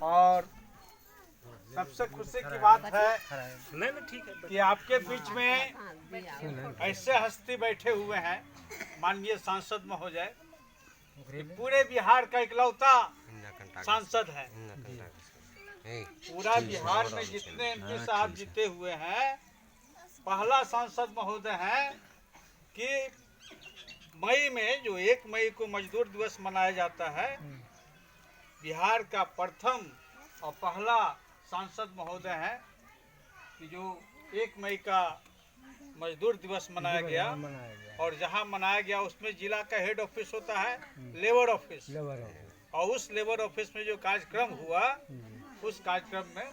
और सबसे खुशी की बात है कि आपके बीच में ऐसे हस्ती बैठे हुए हैं माननीय सांसद महोदय, पूरे बिहार का इकलौता सांसद है। पूरा बिहार में जितने एमपी साहब जीते हुए हैं, पहला सांसद महोदय है कि मई में जो 1 मई को मजदूर दिवस मनाया जाता है, बिहार का प्रथम और पहला सांसद महोदय है कि जो 1 मई का मजदूर दिवस मनाया गया। और जहां मनाया गया उसमें जिला का हेड ऑफिस होता है लेबर ऑफिस, और उस लेबर ऑफिस में जो कार्यक्रम हुआ उस कार्यक्रम में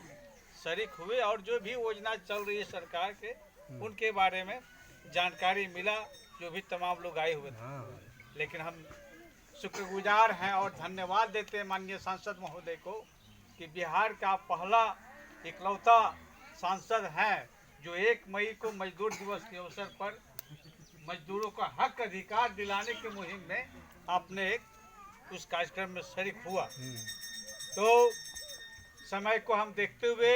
शरीक हुए और जो भी योजना चल रही है सरकार के उनके बारे में जानकारी मिला, जो भी तमाम लोग आए हुए थे। लेकिन हम शुक्रगुजार हैं और धन्यवाद देते हैं माननीय सांसद महोदय को कि बिहार का पहला इकलौता सांसद है जो 1 मई को मजदूर दिवस के अवसर पर मजदूरों का हक अधिकार दिलाने की मुहिम में आपने एक उस कार्यक्रम में शरीक हुआ। तो समय को हम देखते हुए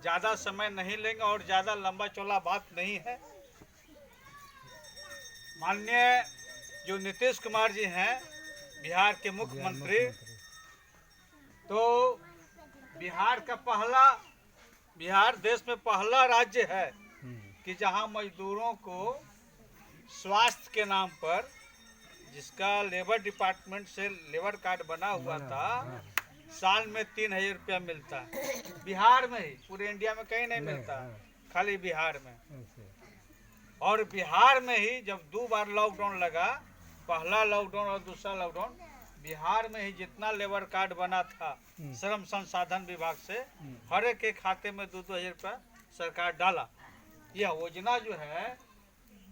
ज़्यादा समय नहीं लेंगे और ज़्यादा लंबा चौड़ा बात नहीं है। माननीय जो नीतीश कुमार जी हैं बिहार के मुख्यमंत्री, तो बिहार देश में पहला राज्य है कि जहां मजदूरों को स्वास्थ्य के नाम पर, जिसका लेबर डिपार्टमेंट से लेबर कार्ड बना हुआ था, साल में 3000 रुपया मिलता है। बिहार में ही, पूरे इंडिया में कहीं नहीं मिलता, खाली बिहार में। और बिहार में ही जब 2 बार लॉकडाउन लगा, पहला लॉकडाउन और दूसरा लॉकडाउन, बिहार में ही जितना लेबर कार्ड बना था श्रम संसाधन विभाग से, हर एक के खाते में 2-2 हजार रुपया सरकार डाला। यह योजना जो है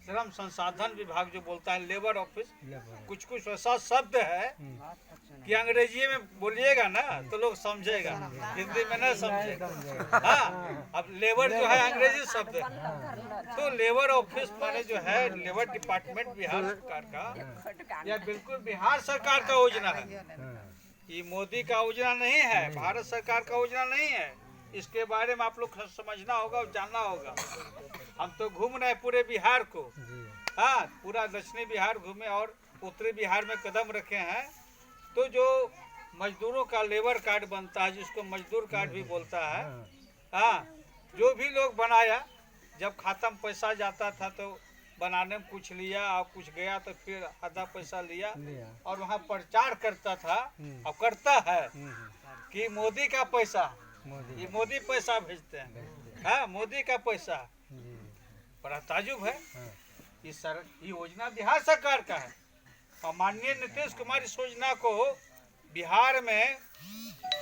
श्रम संसाधन विभाग जो बोलता है लेबर ऑफिस, कुछ ऐसा शब्द है कि अंग्रेजी में बोलिएगा ना तो लोग समझेगा, हिंदी में नहीं समझेगा। हाँ, अब लेबर जो है अंग्रेजी शब्द है, तो लेबर ऑफिस माने जो है लेबर डिपार्टमेंट बिहार सरकार का, यह बिल्कुल बिहार सरकार का योजना है। ये मोदी का योजना नहीं है, भारत सरकार का योजना नहीं है। इसके बारे में आप लोग समझना होगा और जानना होगा। हम तो घूम रहे हैं पूरे बिहार को, हाँ, पूरा दक्षिणी बिहार घूमे और उत्तरी बिहार में कदम रखे हैं। तो जो मजदूरों का लेबर कार्ड बनता है, जिसको मजदूर कार्ड भी बोलता है, हाँ, जो भी लोग बनाया, जब खत्म पैसा जाता था तो बनाने में कुछ लिया और कुछ गया तो फिर आधा पैसा लिया और वहाँ प्रचार करता था और करता है कि मोदी का पैसा, ये मोदी पैसा भेजते हैं, हाँ, मोदी का पैसा। बड़ा ताजुब है। ये योजना बिहार सरकार का है और माननीय नीतीश कुमार इस योजना को बिहार में,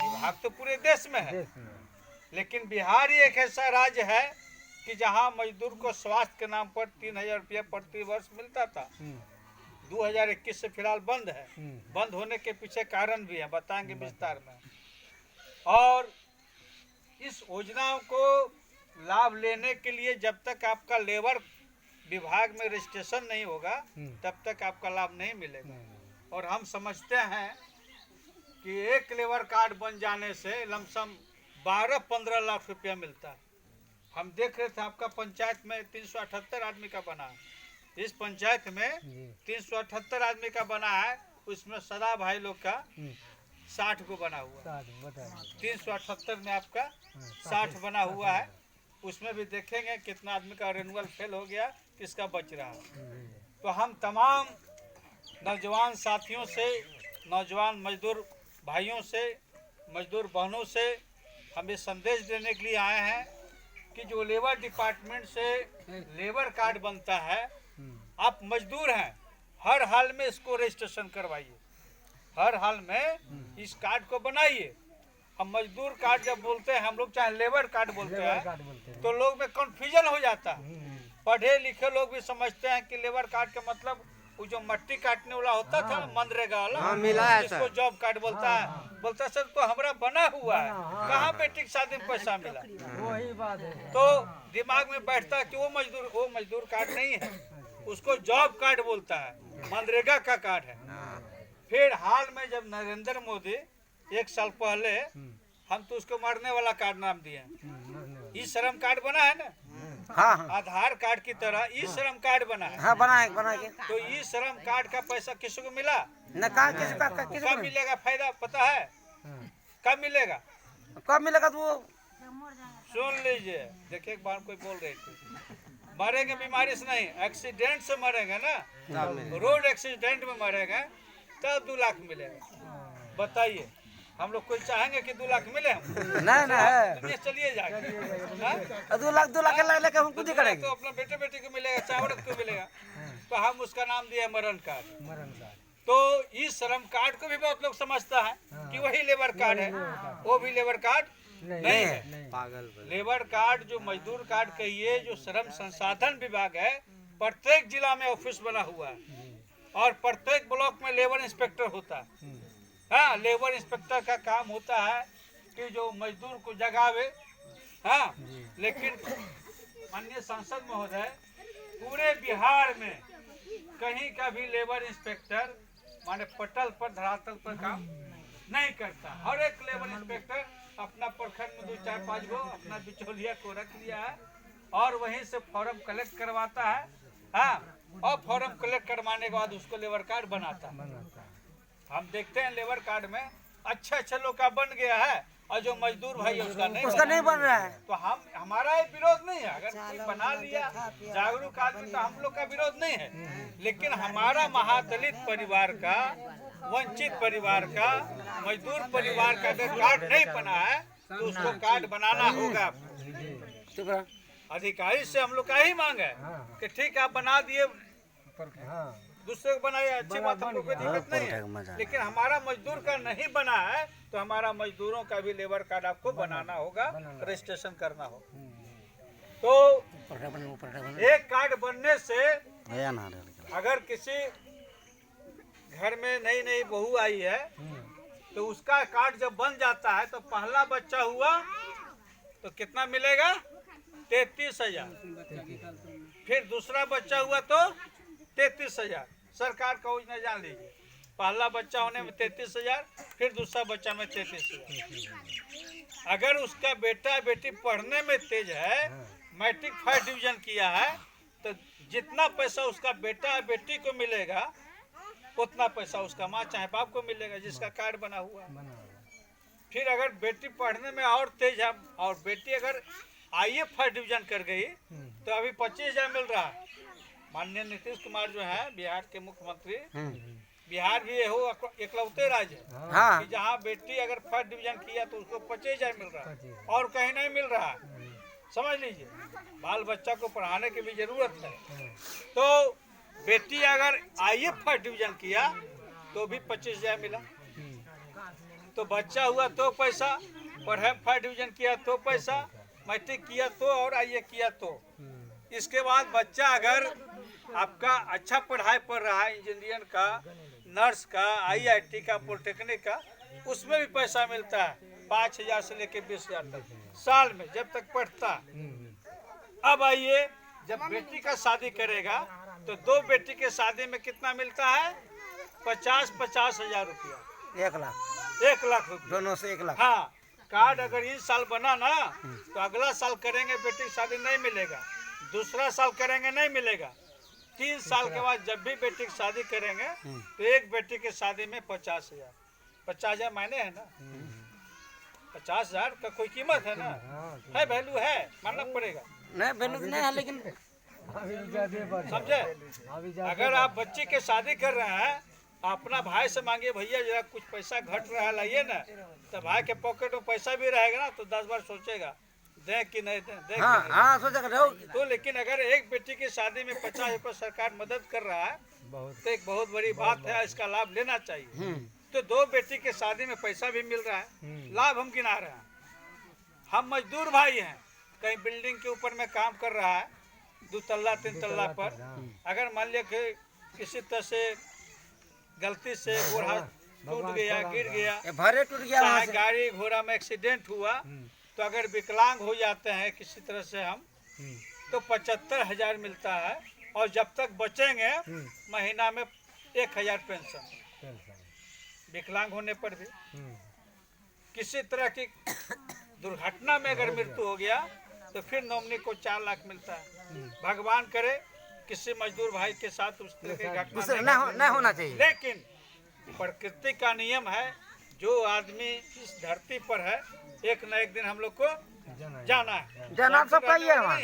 विभाग तो पूरे देश में है, लेकिन बिहार ही एक ऐसा राज्य है कि जहां मजदूर को स्वास्थ्य के नाम पर 3000 रुपया प्रति वर्ष मिलता था। 2021 से फिलहाल बंद है। बंद होने के पीछे कारण भी है, बताएंगे विस्तार में। और इस योजना को लाभ लेने के लिए जब तक आपका लेबर विभाग में रजिस्ट्रेशन नहीं होगा तब तक आपका लाभ नहीं मिलेगा। और हम समझते हैं कि एक लेबर कार्ड बन जाने से लमसम 12-15 लाख रुपया मिलता है। हम देख रहे थे आपका पंचायत में 378 आदमी का बना है। इस पंचायत में 378 आदमी का बना है, उसमें सदा भाई लोग का 60 को बना हुआ। 378 में आपका 60 बना हुआ है। उसमें भी देखेंगे कितना आदमी का रेनुअल फेल हो गया, किसका बच रहा है। तो हम तमाम नौजवान साथियों से, नौजवान मजदूर भाइयों से, मजदूर बहनों से हम ये संदेश देने के लिए आए हैं कि जो लेबर डिपार्टमेंट से लेबर कार्ड बनता है, आप मजदूर हैं, हर हाल में इसको रजिस्ट्रेशन करवाइए, हर हाल में इस कार्ड को बनाइए। हम मजदूर कार्ड जब बोलते हैं, हम लोग चाहे लेबर कार्ड बोलते हैं, तो लोग में कंफ्यूजन हो जाता है। पढ़े लिखे लोग भी समझते हैं कि लेबर कार्ड का मतलब वो जो मट्टी काटने वाला होता था ना, मनरेगा वाला, जिसको जॉब कार्ड बोलता है, बोलता सर तो हमारा बना हुआ है, कहाँ बेटी के शादी में पैसा मिला। वही बात है। तो दिमाग में बैठता है कि वो मजदूर कार्ड नहीं है, उसको जॉब कार्ड बोलता है, मनरेगा का कार्ड है। फिर हाल में जब नरेंद्र मोदी 1 साल पहले हम तो उसको मरने वाला कार्ड नाम दिए। ई श्रम कार्ड बना है ना, हाँ आधार कार्ड की तरह ई श्रम कार्ड बना है। हाँ बना के तो ई श्रम कार्ड का पैसा किसी को मिला? न कहा किसी कब मिलेगा? फायदा पता है कब मिलेगा? कब मिलेगा? तो वो सुन लीजिए, देखिए एक बार कोई बोल रही थी मरेंगे बीमारी से नहीं, एक्सीडेंट से मरेंगे ना, रोड एक्सीडेंट में मरेंगे तब 2 लाख मिलेगा। बताइए हम लोग कोई चाहेंगे कि 2 लाख मिले? नहीं चलिए जाएगा 2 लाख लेके हम खुद ही करेंगे। तो अपना बेटे बेटी को मिलेगा, चाहे औरत को मिलेगा। तो हम उसका नाम दिया मरण कार्ड। तो इस श्रम कार्ड को भी बहुत लोग समझता है कि वही लेबर कार्ड है, वो भी लेबर कार्ड नहीं है। पागल लेबर कार्ड जो मजदूर कार्ड कहिए, जो श्रम संसाधन विभाग है, प्रत्येक जिला में ऑफिस बना हुआ है और प्रत्येक ब्लॉक में लेबर इंस्पेक्टर होता है। हाँ, लेबर इंस्पेक्टर का काम होता है कि जो मजदूर को जगावे। हाँ, लेकिन माननीय सांसद महोदय, पूरे बिहार में कहीं का भी लेबर इंस्पेक्टर माने पटल पर धरातल पर काम नहीं करता। हर एक लेबर इंस्पेक्टर अपना प्रखंड में 2, 4, 5 गो अपना बिचौलिया को रख लिया है और वहीं से फॉर्म कलेक्ट करवाता है। हाँ, और फॉर्म कलेक्ट करवाने के बाद उसको लेबर कार्ड बनाता है। हम देखते हैं लेबर कार्ड में अच्छे लोग का बन गया है और जो मजदूर भाई है उसका नहीं बन रहा है। तो हमारा ये विरोध नहीं है। अगर कोई बना लिया जागरूक आदमी तो हम लोग का विरोध नहीं है, लेकिन हमारा महादलित परिवार का, वंचित परिवार का, मजदूर परिवार का अगर कार्ड नहीं बना है तो उसको कार्ड बनाना होगा। अधिकारी से हम लोग का ही मांग है कि ठीक है आप बना दिए, दूसरे को बनाए, अच्छी बात, हमको कोई दिक्कत नहीं है। लेकिन हमारा मजदूर का नहीं बना है तो हमारा मजदूरों का भी लेबर कार्ड आपको बनाना होगा, रजिस्ट्रेशन करना होगा। तो एक कार्ड बनने से अगर किसी घर में नई बहू आई है तो उसका कार्ड जब बन जाता है तो पहला बच्चा हुआ तो कितना मिलेगा? 33,000। फिर दूसरा बच्चा हुआ तो 33,000। सरकार का योजना जान लीजिए, पहला बच्चा होने में 33,000, फिर दूसरा बच्चा में 33,000। अगर उसका बेटा बेटी पढ़ने में तेज है, मैट्रिक 5 डिवीजन किया है, तो जितना पैसा उसका बेटा बेटी को मिलेगा उतना पैसा उसका माँ चाहे बाप को मिलेगा जिसका कार्ड बना हुआ है। फिर अगर बेटी पढ़ने में और तेज है और बेटी अगर आईए 5 डिवीजन कर गई तो अभी 25,000 मिल रहा है। माननीय नीतीश कुमार जो है बिहार के मुख्यमंत्री, बिहार भी हो इकलौते राज्य है हाँ। कि जहाँ बेटी अगर 1st डिवीजन किया तो उसको 25,000 मिल रहा है और कहीं नहीं मिल रहा है। समझ लीजिए, बाल बच्चा को पढ़ाने की भी जरूरत है। तो बेटी अगर आईए 1st डिवीजन किया तो भी 25,000 मिला। तो बच्चा हुआ तो पैसा, पढ़े 1st डिवीजन किया तो पैसा, मैट्रिक किया तो और आईए किया तो। इसके बाद बच्चा अगर आपका अच्छा पढ़ाई पढ़ रहा है, इंजीनियर का, नर्स का, IIT का, पॉलिटेक्निक का, उसमें भी पैसा मिलता है 5,000 से लेकर 20,000 तक साल में जब तक पढ़ता। अब आइए, जब बेटी का शादी करेगा तो 2 बेटी के शादी में कितना मिलता है? 50,000 रुपया। 1 लाख रुपया दोनों से 1 लाख। हाँ, कार्ड अगर इस साल बना ना तो अगला साल करेंगे बेटी की शादी नहीं मिलेगा, दूसरा साल करेंगे नहीं मिलेगा, 3 साल के बाद जब भी बेटी की शादी करेंगे तो एक बेटी की शादी में 50,000। 50,000 मायने है ना, 50,000 का कोई कीमत है ना, है वैल्यू है, मानना पड़ेगा। नहीं वैल्यू नहीं है, लेकिन समझे? अगर आप बच्ची के शादी कर रहे हैं, अपना भाई से मांगिए भैया जरा कुछ पैसा घट रहा है लाइए ना, तो भाई के पॉकेट में पैसा भी रहेगा ना तो 10 बार सोचेगा दें कि नहीं दें। हाँ सोचेगा तो लेकिन अगर एक बेटी की शादी में 50 रुपये सरकार मदद कर रहा है तो एक बहुत बड़ी बात है, इसका लाभ लेना चाहिए। तो 2 बेटी के शादी में पैसा भी मिल रहा है, लाभ हम गिना रहे हैं। हम मजदूर भाई हैं, कहीं बिल्डिंग के ऊपर में काम कर रहा है 2 तल्ला 3 तल्ला पर, अगर मान लिया कि किसी तरह से गलती से गोड़ टूट गया, गिर गया, भरे टूट गया, चाहे गाड़ी घोड़ा में एक्सीडेंट हुआ, तो अगर विकलांग हो जाते हैं किसी तरह से हम, तो 75,000 मिलता है और जब तक बचेंगे महीना में 1,000 पेंशन विकलांग होने पर भी। किसी तरह की दुर्घटना में अगर मृत्यु हो गया तो फिर नॉमिनी को 4 लाख मिलता है। भगवान करे किसी मजदूर भाई के साथ उस तरह की घटना नहीं होना चाहिए। लेकिन प्रकृति का नियम है, जो आदमी इस धरती पर है एक न एक दिन हम लोग को जाना है। जाना सबका ही है वहाँ।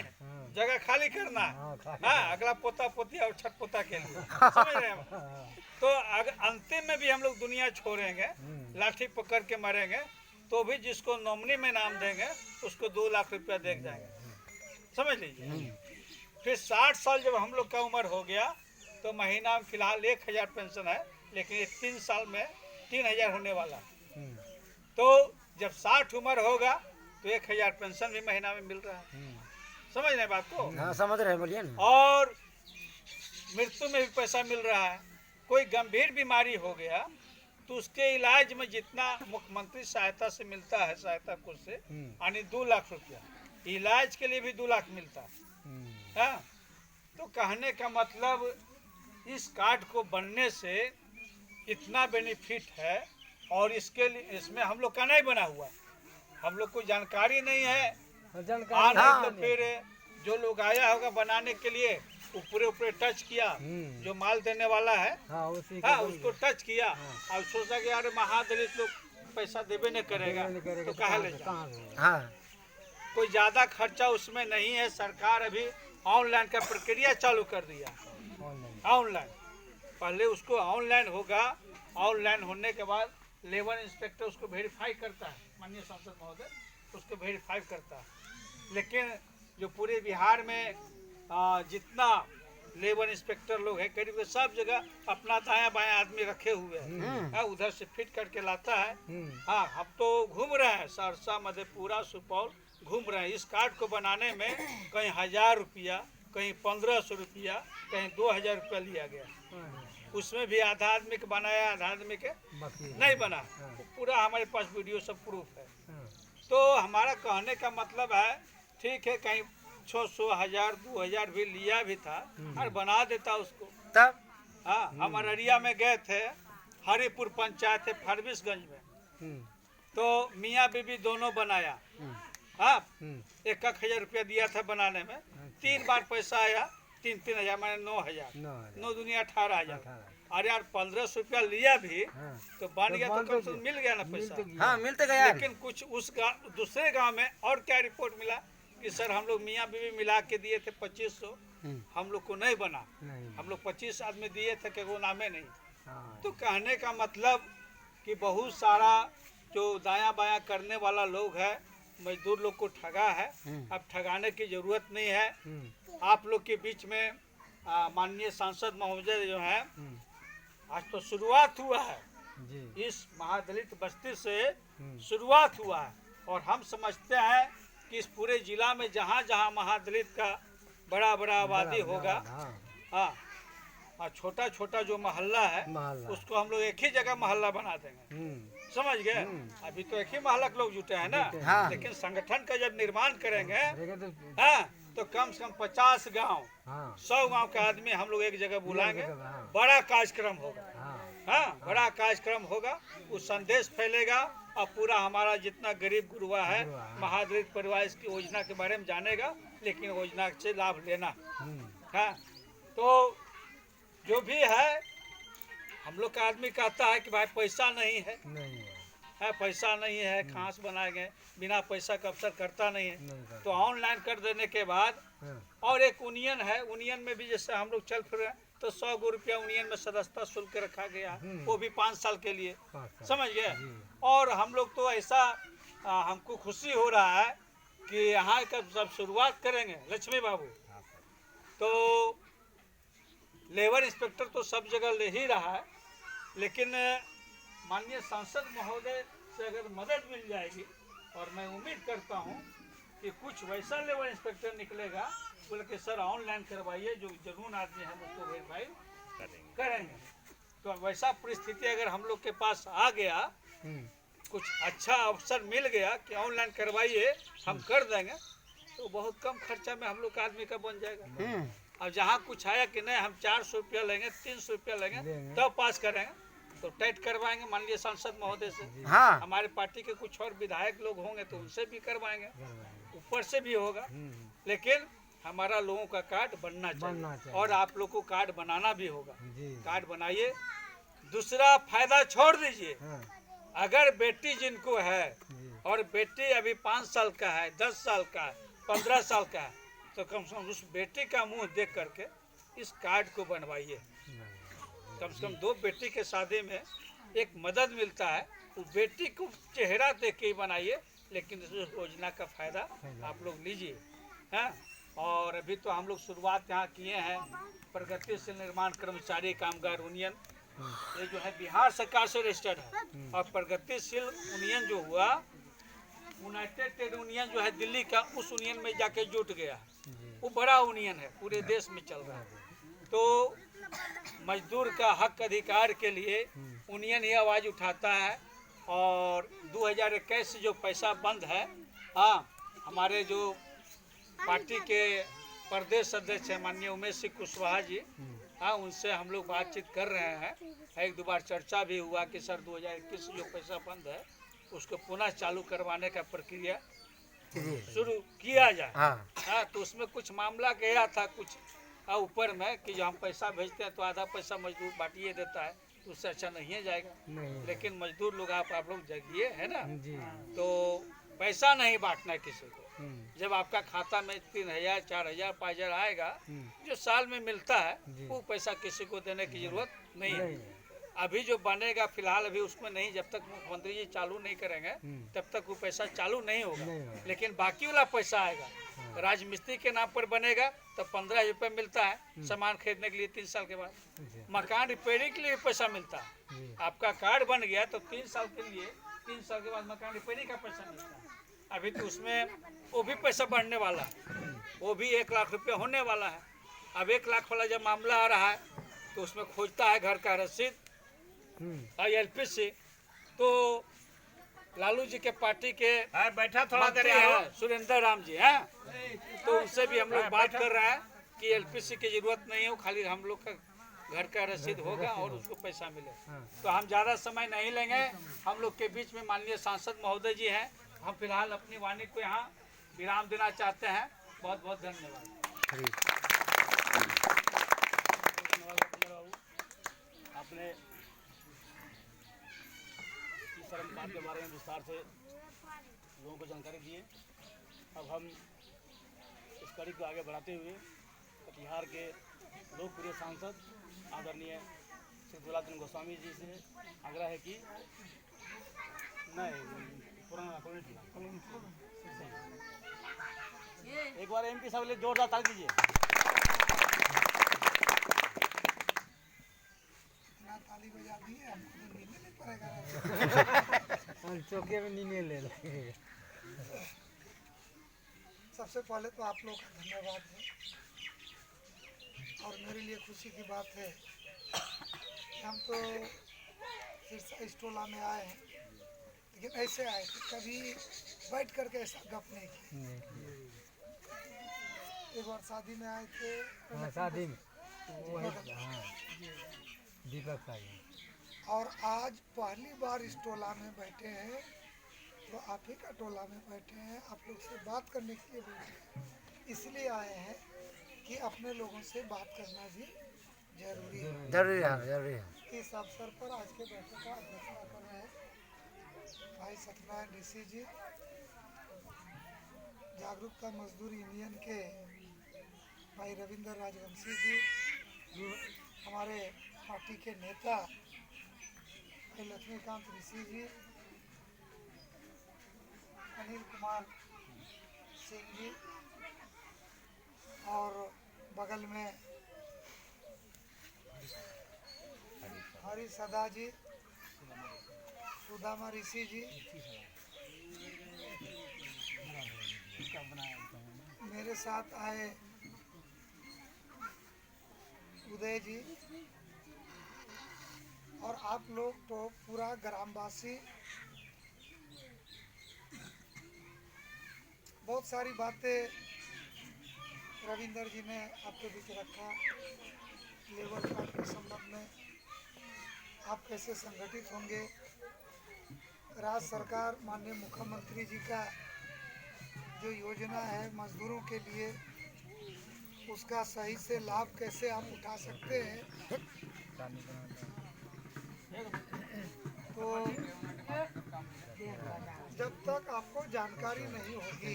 जगह खाली करना है। हाँ, अगला पोता पोती और छठ पोता के लिए समझ रहे हैं। तो अगर अंतिम में भी हम लोग दुनिया छोड़ेंगे, लाठी पकड़ के मरेंगे, तो भी जिसको नॉमिनी में नाम देंगे उसको 2 लाख रुपया दे जाएंगे, समझ लीजिए। फिर 60 साल जब हम लोग का उम्र हो गया तो महीना में फिलहाल 1000 पेंशन है, लेकिन ये 3 साल में 3000 होने वाला। तो जब 60 उम्र होगा तो 1000 पेंशन भी महीना में मिल रहा है, समझ रहे बात को। हाँ, समझ रहे हैं, बोलिए ना। और मृत्यु में भी पैसा मिल रहा है। कोई गंभीर बीमारी हो गया तो उसके इलाज में जितना मुख्यमंत्री सहायता से मिलता है, सहायता कोष से, यानी 2 लाख रुपया, इलाज के लिए भी 2 लाख मिलता है। हाँ, तो कहने का मतलब इस कार्ड को बनने से इतना बेनिफिट है, और इसके लिए इसमें हम लोग का नहीं बना हुआ, हम लोग को जानकारी नहीं है। तो फिर जो लोग आया होगा बनाने के लिए ऊपरे ऊपरे टच किया, जो माल देने वाला है उसको टच किया, और सोचा कि यार महादलित लोग पैसा देवे नहीं करेगा तो कहा ले जाओ। कोई ज्यादा खर्चा उसमें नहीं है। सरकार अभी ऑनलाइन का प्रक्रिया चालू कर दिया। ऑनलाइन पहले उसको ऑनलाइन होगा, ऑनलाइन होने के बाद लेबर इंस्पेक्टर उसको वेरीफाई करता है, माननीय सांसद महोदय उसको वेरीफाई करता है। लेकिन जो पूरे बिहार में जितना लेबर इंस्पेक्टर लोग हैं, करीब सब जगह अपना दाया बाया आदमी रखे हुए हैं, उधर से फिट करके लाता है। हाँ, हम तो घूम रहे हैं, सहरसा, मधेपुरा, सुपौल घूम रहे हैं। इस कार्ड को बनाने में कहीं 1000 रुपया, कहीं 1500 रुपया, कहीं 2000 रुपया लिया गया। उसमें भी आधा आदमी के बनाया, आधा आदमी के नहीं बना। पूरा हमारे पास वीडियो सब प्रूफ है। तो हमारा कहने का मतलब है, ठीक है, कहीं 600, 1000, 2000 भी लिया भी था और बना देता उसको तब। हाँ, हम अररिया में गए थे, हरिपुर पंचायत है फारबिसगंज में, तो मियाँ बीबी दोनों बनाया। हाँ, 1000 रुपया दिया था बनाने में, 3 बार पैसा आया, 3-3000 मैंने 9000, 9 दूनी 18000। अरे यार 1500 रुपया लिया भी तो बन गया, तो कम से कम मिल गया ना पैसा। हाँ, मिलते गया। लेकिन कुछ उस दूसरे गांव में और क्या रिपोर्ट मिला कि सर हम लोग मियाँ बीवी मिला के दिए थे 2500, हम लोग को नहीं बना, हम लोग 25 आदमी दिए थे कि वो नामे नहीं। तो कहने का मतलब कि बहुत सारा जो दाया बाया करने वाला लोग है, मजदूर लोग को ठगा है। अब ठगाने की जरूरत नहीं है। आप लोग के बीच में माननीय सांसद महोदय जो है, आज तो शुरुआत हुआ है जी। इस महादलित बस्ती से शुरुआत हुआ है, और हम समझते हैं कि इस पूरे जिला में जहाँ जहाँ महादलित का बड़ा बड़ा आबादी होगा, हाँ, और छोटा छोटा जो मोहल्ला है उसको हम लोग एक ही जगह मोहल्ला बना देंगे, समझ गए। अभी तो एक ही मोहल्ला के लोग जुटे हैं ना, लेकिन संगठन का जब निर्माण करेंगे, हाँ, तो कम से कम 50 गांव, 100 गांव के आदमी हम लोग एक जगह बुलाएंगे, बड़ा कार्यक्रम होगा। हाँ, बड़ा कार्यक्रम होगा, वो संदेश फैलेगा, और पूरा हमारा जितना गरीब गुरुआ है, महादलित परिवार इसकी योजना के बारे में जानेगा, लेकिन योजना से लाभ लेना। हाँ, तो जो भी है, हम लोग का आदमी कहता है कि भाई पैसा नहीं है, पैसा नहीं है, खास बनाएंगे, बिना पैसा का अवसर करता नहीं है। तो ऑनलाइन कर देने के बाद, और एक यूनियन है, यूनियन में भी जैसे हम लोग चल फिर रहे हैं, तो 100 रुपया यूनियन में सदस्यता शुल्क रखा गया, वो भी 5 साल के लिए, समझ गए। और हम लोग तो ऐसा हमको खुशी हो रहा है कि यहाँ का जब शुरुआत करेंगे लक्ष्मी बाबू, तो लेबर इंस्पेक्टर तो सब जगह ले ही रहा है, लेकिन माननीय सांसद महोदय से अगर मदद मिल जाएगी, और मैं उम्मीद करता हूँ कि कुछ वैसा लेबर इंस्पेक्टर निकलेगा, बोले कि सर ऑनलाइन करवाइए, जो जरूर आदमी है उसको वेरीफाई करेंगे। तो वैसा परिस्थिति अगर हम लोग के पास आ गया, कुछ अच्छा अवसर मिल गया कि ऑनलाइन करवाइए, हम कर देंगे, तो बहुत कम खर्चा में हम लोग का आदमी का बन जाएगा। अब जहाँ कुछ आया कि नहीं हम 400 रुपया लेंगे, 300 रुपया लेंगे, तब पास करेंगे, तो टाइट करवाएंगे माननीय सांसद महोदय से। हाँ हमारे पार्टी के कुछ और विधायक लोग होंगे तो उनसे भी करवाएंगे, ऊपर से भी होगा। लेकिन हमारा लोगों का कार्ड बनना चाहिए और आप लोग को कार्ड बनाना भी होगा। कार्ड बनाइए। दूसरा फायदा छोड़ दीजिए, अगर बेटी जिनको है और बेटी अभी 5 साल का है, 10 साल का है, 15 साल का है, तो कम से कम उस बेटी का मुंह देख करके इस कार्ड को बनवाइए। कम से कम 2 बेटी के शादी में एक मदद मिलता है, उस बेटी को चेहरा देख के ही बनाइए, लेकिन इस योजना का फायदा आप लोग लीजिए। हैं? और अभी तो हम लोग शुरुआत यहाँ किए हैं प्रगतिशील निर्माण कर्मचारी कामगार यूनियन, ये जो है बिहार सरकार से रजिस्टर्ड है। और प्रगतिशील यूनियन जो हुआ, यूनाइटेड ट्रेड यूनियन जो है दिल्ली का, उस यूनियन में जाके जुट गया है। वो बड़ा यूनियन है, पूरे देश में चल रहा है। तो मजदूर का हक अधिकार के लिए यूनियन ही आवाज़ उठाता है। और 2021 से जो पैसा बंद है, हाँ, हमारे जो पार्टी के प्रदेश अध्यक्ष हैं माननीय उमेश सिंह कुशवाहा जी, हाँ, उनसे हम लोग बातचीत कर रहे हैं। 1-2 बार चर्चा भी हुआ कि सर 2021 से जो पैसा बंद है उसको पुनः चालू करवाने का प्रक्रिया शुरू किया जाए। हाँ, तो उसमें कुछ मामला गया था कुछ ऊपर में कि जो हम पैसा भेजते हैं तो आधा पैसा मजदूर बांटिए देता है, तो उससे अच्छा नहीं जाएगा। लेकिन मजदूर लोग आप लोग जगिए, है ना, तो पैसा नहीं बांटना है किसी को। जब आपका खाता में 3000, 4000, 5000 आएगा, जो साल में मिलता है, वो पैसा किसी को देने की जरूरत नहीं है। अभी जो बनेगा फिलहाल अभी उसमें नहीं, जब तक मुख्यमंत्री जी चालू नहीं करेंगे तब तक वो पैसा चालू नहीं होगा। लेकिन बाकी वाला पैसा आएगा, राजमिस्त्री के नाम पर बनेगा तो 15 रुपये मिलता है सामान खरीदने के लिए 3 साल के बाद। मकान रिपेयरिंग के लिए पैसा मिलता है। आपका कार्ड बन गया तो 3 साल के लिए, 3 साल के बाद मकान रिपेयरिंग का पैसा मिलता है। अभी तो उसमें वो भी पैसा बढ़ने वाला है, वो भी 1 लाख रुपये होने वाला है। अब 1 लाख वाला जब मामला आ रहा है तो उसमें खोजता है घर का रसीद ILPC। तो लालू जी के पार्टी के बैठा थोड़ा देर सुरेंद्र राम जी हैं, तो उनसे भी हम लोग बात कर रहे हैं कि LPC की जरूरत नहीं हो, खाली हम लोग का घर का रसीद होगा और उसको पैसा मिले। तो हम ज़्यादा समय नहीं लेंगे। हम लोग के बीच में माननीय सांसद महोदय जी हैं। हम फिलहाल अपनी वाणी को यहाँ विराम देना चाहते हैं। बहुत बहुत धन्यवाद। आपने इस सरल बात के बारे में विस्तार से लोगों को जानकारी दी है। अब हम इस कड़ी को आगे बढ़ाते हुए कटिहार के लोकप्रिय सांसद आदरणीय श्री दुलाधन गोस्वामी जी से आग्रह है कि एक बार MP साहब ले जोरदार ताली दीजिए। ताली बजा दी है, हमको तो नीले नहीं पड़ेगा। चौके में नीने ले लेंगे। सबसे पहले तो आप लोग का धन्यवाद है, और मेरे लिए खुशी की बात है कि हम तो सिरसा इस्टोला में आए हैं, लेकिन ऐसे आए थे, कभी बैठ करके ऐसा गप नहीं किया। एक बार शादी में आए थे, शादी में दीपक साहब, और आज पहली बार इस टोला में बैठे हैं, तो आप ही का टोला में बैठे हैं, आप लोग से बात करने के लिए बैठे हैं। इसलिए आए हैं कि अपने लोगों से बात करना भी जरूरी है। जरूरी है। इस अवसर पर आज के बैठक का अध्यक्षता कर रहे हैं भाई सत्यनारायण ऋषि जी, जागरूकता मजदूर यूनियन के भाई रविंद्र राजवंशी जी, हमारे पार्टी के नेता भाई लक्ष्मीकांत ऋषि जी, अनिल कुमार सिंह जी, और बगल में हरी सदा जी, सुदामा ऋषि जी, मेरे साथ आए उदय जी, और आप लोग तो पूरा ग्रामवासी। बहुत सारी बातें रविंदर जी ने आपके बीच रखा लेबर कार्ड के संबंध में, आप कैसे संगठित होंगे, राज्य सरकार माननीय मुख्यमंत्री जी का जो योजना है मजदूरों के लिए, उसका सही से लाभ कैसे आप उठा सकते हैं। तो जब तक आपको जानकारी नहीं होगी,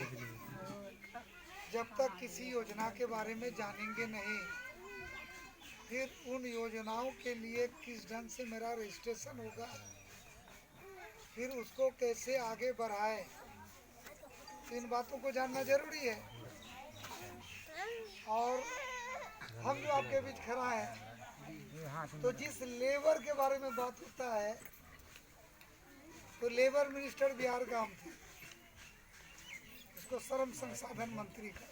जब तक किसी योजना के बारे में जानेंगे नहीं, फिर उन योजनाओं के लिए किस ढंग से मेरा रजिस्ट्रेशन होगा, फिर उसको कैसे आगे बढ़ाए, इन बातों को जानना जरूरी है। और हम जो आपके बीच खड़ा है, तो जिस लेबर के बारे में बात होता है, तो लेबर मिनिस्टर बिहार का हम थे, इसको श्रम संसाधन मंत्री का,